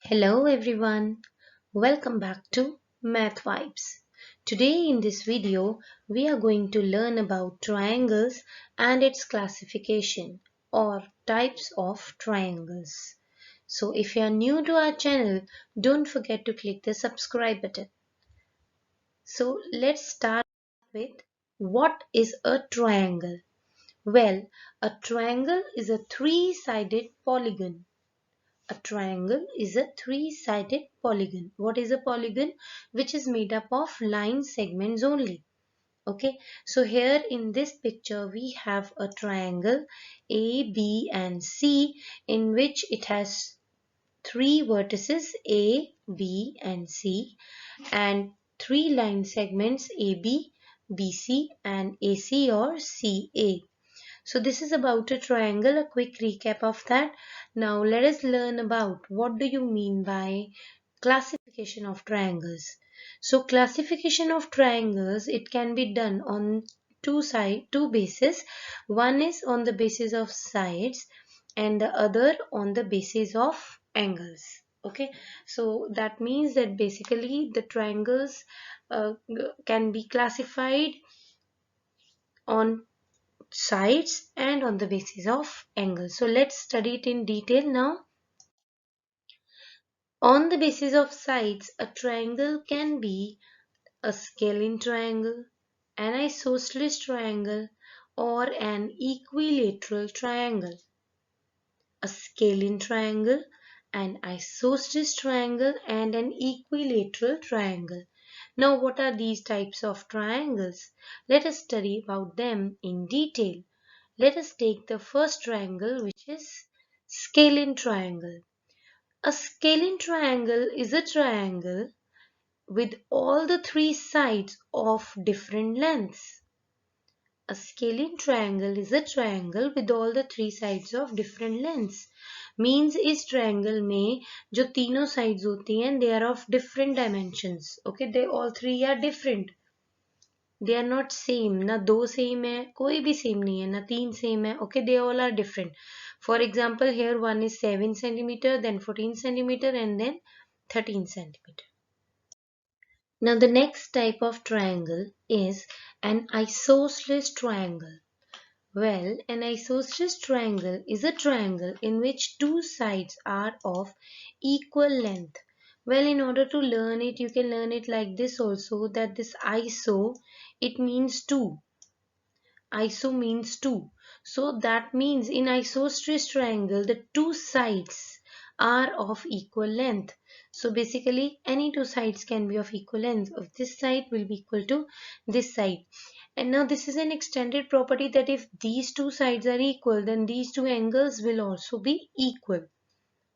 Hello everyone, welcome back to Math Vibes. Today in this video, we are going to learn about triangles and its classification or types of triangles. So if you are new to our channel, don't forget to click the subscribe button. So let's start with what is a triangle? Well, a triangle is a three-sided polygon. A triangle is a three-sided polygon. What is a polygon? Which is made up of line segments only. Okay, so here in this picture we have a triangle A, B and C in which it has three vertices A, B and C and three line segments AB, BC and AC or CA. So this is about a triangle, a quick recap of that. Now let us learn about what do you mean by classification of triangles. So classification of triangles, it can be done on two bases. One is on the basis of sides and the other on the basis of angles. Okay, so that means that basically the triangles can be classified on sides and on the basis of angles. So let's study it in detail now. On the basis of sides, a triangle can be a scalene triangle, an isosceles triangle, or an equilateral triangle. A scalene triangle, an isosceles triangle, and an equilateral triangle. Now, what are these types of triangles? Let us study about them in detail. Let us take the first triangle, which is scalene triangle. A scalene triangle is a triangle with all the three sides of different lengths. A scalene triangle is a triangle with all the three sides of different lengths. Means इस triangle में जो तीनों sides होती हैं, they are of different dimensions. Okay, they all three are different. They are not same. ना दो same है, कोई भी same नहीं है, ना तीन same है. Okay, they all are different. For example, here one is 7 centimeter, then 14 centimeter, and then 13 centimeter. Now the next type of triangle is an isosceles triangle. Well, an isosceles triangle is a triangle in which two sides are of equal length. Well, in order to learn it, you can learn it like this also, that this iso, it means two. Iso means two. So that means in isosceles triangle, the two sides are of equal length. So basically, any two sides can be of equal length. Of this side will be equal to this side. And now this is an extended property that if these two sides are equal, then these two angles will also be equal.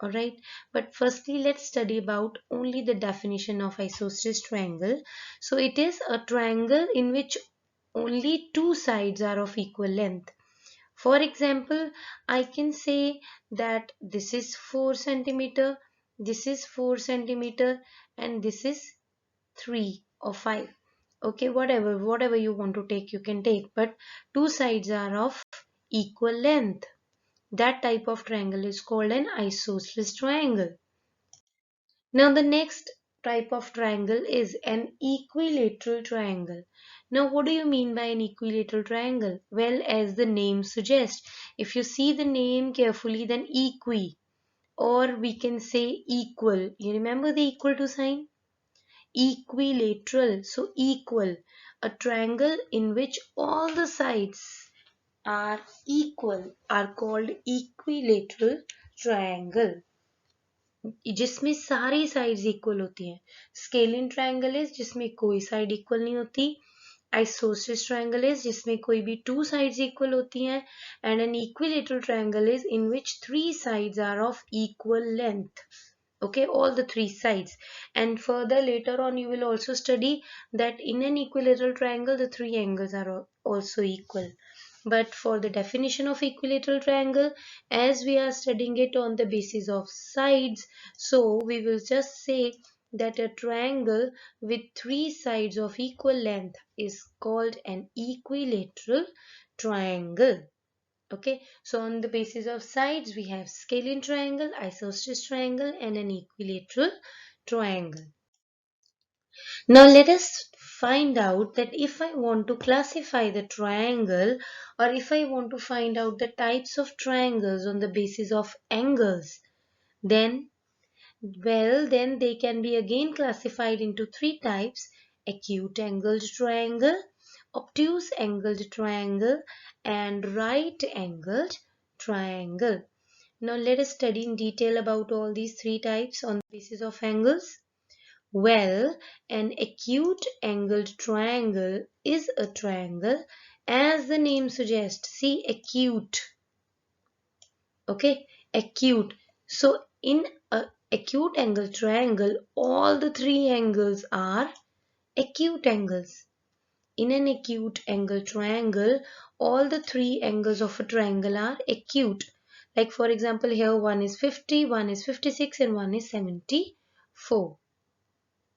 Alright, but firstly let's study about only the definition of isosceles triangle. So it is a triangle in which only two sides are of equal length. For example, I can say that this is 4 centimeter, this is 4 centimeter, and this is 3 or 5. Okay, whatever you want to take, you can take, but two sides are of equal length. That type of triangle is called an isosceles triangle. Now the next type of triangle is an equilateral triangle. Now what do you mean by an equilateral triangle? Well, as the name suggests, if you see the name carefully, then equi, or we can say equal. You remember the equal to sign? Equilateral, so equal. A triangle in which all the sides are equal are called equilateral triangle. जिसमें सारी sides equal होती हैं. Scalene triangle is जिसमें कोई side equal नहीं होती. Isosceles triangle is जिसमें कोई भी टू साइड्स इक्वल होती हैं. And an equilateral triangle is in which three sides are of equal length. Okay, all the three sides. And further later on you will also study that in an equilateral triangle the three angles are also equal. But for the definition of equilateral triangle, as we are studying it on the basis of sides, so we will just say that a triangle with three sides of equal length is called an equilateral triangle. Okay, so on the basis of sides, we have scalene triangle, isosceles triangle, and an equilateral triangle. Now let us find out that if I want to classify the triangle, or if I want to find out the types of triangles on the basis of angles, then then they can be again classified into three types: acute angled triangle, obtuse angled triangle, and right angled triangle. Now let us study in detail about all these three types on the basis of angles. Well, an acute angled triangle is a triangle, as the name suggests. See, acute. Okay, acute. So in a acute angle triangle, all the three angles are acute angles. In an acute angle triangle, all the three angles of a triangle are acute. Like for example, here one is 50, one is 56, and one is 74.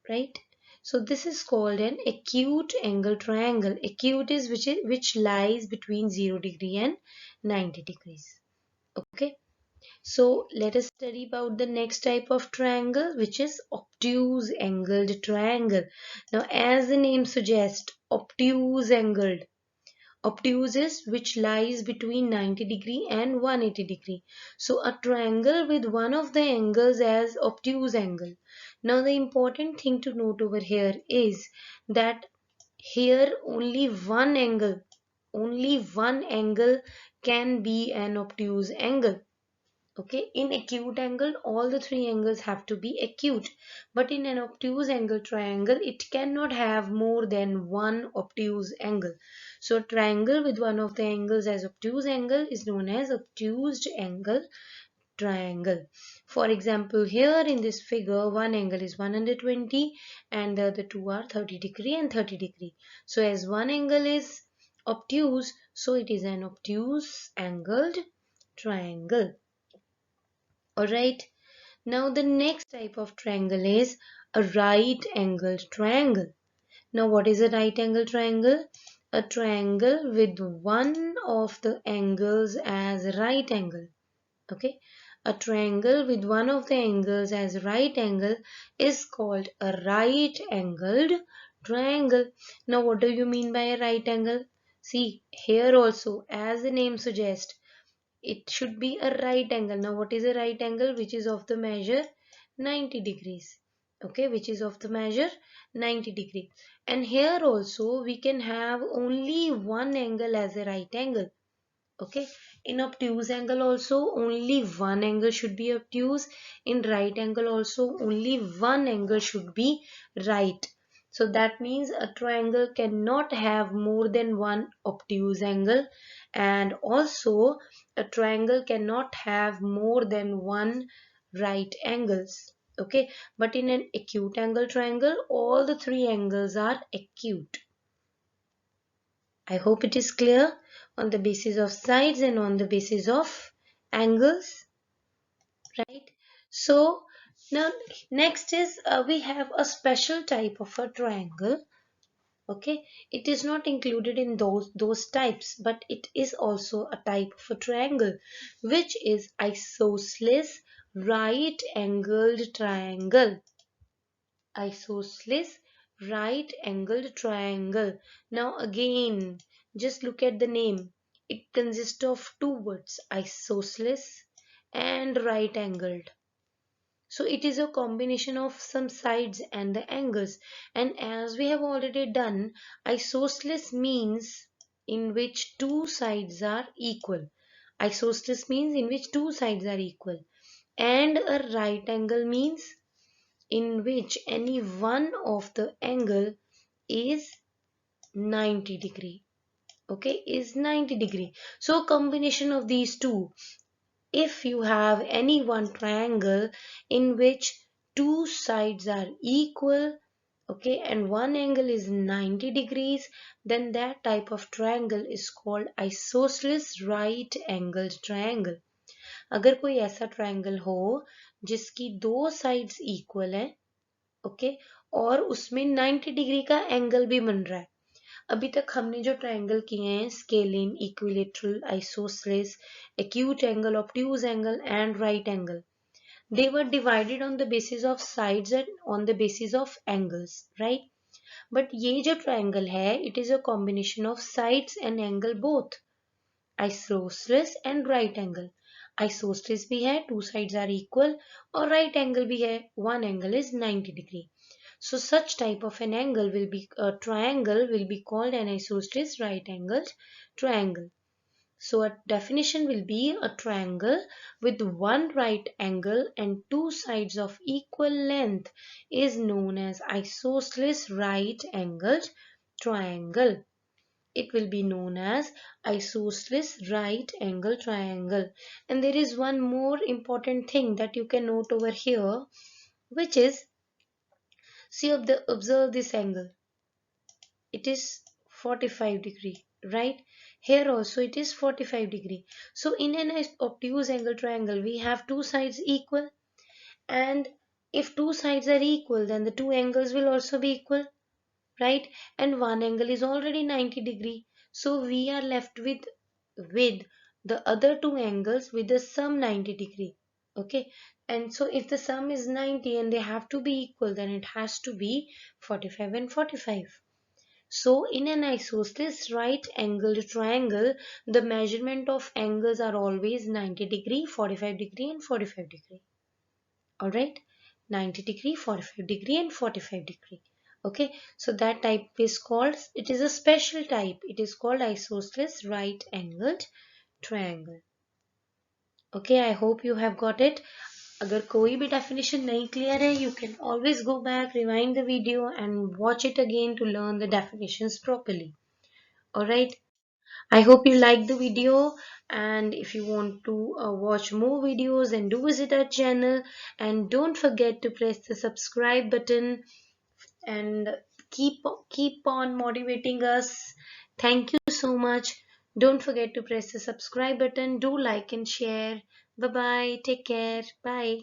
Right? So this is called an acute angle triangle. Acute is which lies between 0 degree and 90 degrees. Okay. So let us study about the next type of triangle, which is obtuse angled triangle. Now as the name suggests, obtuse angled. Obtuse is which lies between 90 degree and 180 degree. So a triangle with one of the angles as obtuse angle. Now the important thing to note over here is that here only one angle can be an obtuse angle. Okay, in acute angle, all the three angles have to be acute. But in an obtuse angle triangle, it cannot have more than one obtuse angle. So a triangle with one of the angles as obtuse angle is known as obtuse angle triangle. For example, here in this figure, one angle is 120 and the other two are 30 degree and 30 degree. So as one angle is obtuse, so it is an obtuse angled triangle. Alright, now the next type of triangle is a right angled triangle. Now what is a right angle triangle? A triangle with one of the angles as a right angle. Okay, a triangle with one of the angles as a right angle is called a right angled triangle. Now what do you mean by a right angle? See, here also, as the name suggests, it should be a right angle. Now what is a right angle? Which is of the measure 90 degrees. Okay, which is of the measure 90 degree. And here also we can have only one angle as a right angle. Okay, in obtuse angle also only one angle should be obtuse. In right angle also only one angle should be right. So that means a triangle cannot have more than one obtuse angle, and also a triangle cannot have more than one right angles. Okay, but in an acute angle triangle, all the three angles are acute. I hope it is clear on the basis of sides and on the basis of angles, right? So now next is we have a special type of a triangle. Okay, it is not included in those types, but it is also a type of a triangle, which is isosceles right angled triangle. Isosceles right angled triangle. Now again, just look at the name. It consists of two words, isosceles and right angled. So it is a combination of some sides and the angles. And as we have already done, isosceles means in which two sides are equal. Isosceles means in which two sides are equal. And a right angle means in which any one of the angle is 90 degree. Okay, is 90 degree. So combination of these two, if you have any one triangle in which two sides are equal, okay, and one angle is 90 degrees, then that type of triangle is called isosceles right angled triangle. अगर कोई ऐसा triangle हो जिसकी दो sides equal है, okay, और उसमें 90 degree का एंगल भी बन रहा है, अभी तक हमने जो ट्रायंगल किए हैं, scalene, equilateral, isosceles, acute angle, obtuse angle and right angle, they were divided on the basis of sides and on the basis of angles, right? But ये जो triangle है, it is a combination of sides and angle both, isosceles and right angle. Isosceles भी है, two sides are equal, और right angle भी है, one angle is 90 degree. So such type of an angle will be a triangle will be called an isosceles right angled triangle. So a definition will be a triangle with one right angle and two sides of equal length is known as isosceles right angled triangle. It will be known as isosceles right angle triangle. And there is one more important thing that you can note over here, which is, see, observe this angle. It is 45 degree, right? Here also it is 45 degree. So in an obtuse angle triangle, we have two sides equal, and if two sides are equal, then the two angles will also be equal, right? And one angle is already 90 degree. So we are left with the other two angles with the sum 90 degree. Okay. And so if the sum is 90 and they have to be equal, then it has to be 45 and 45. So in an isosceles right angled triangle, the measurement of angles are always 90 degree, 45 degree and 45 degree. Alright, 90 degree, 45 degree and 45 degree. Okay, so that type is called, it is a special type. It is called isosceles right angled triangle. Okay, I hope you have got it. अगर कोई भी definition नहीं clear है, you can always go back, rewind the video and watch it again to learn the definitions properly. Alright, I hope you liked the video, and if you want to watch more videos, then do visit our channel and don't forget to press the subscribe button and keep on motivating us. Thank you so much. Don't forget to press the subscribe button. Do like and share. Bye bye. Take care. Bye.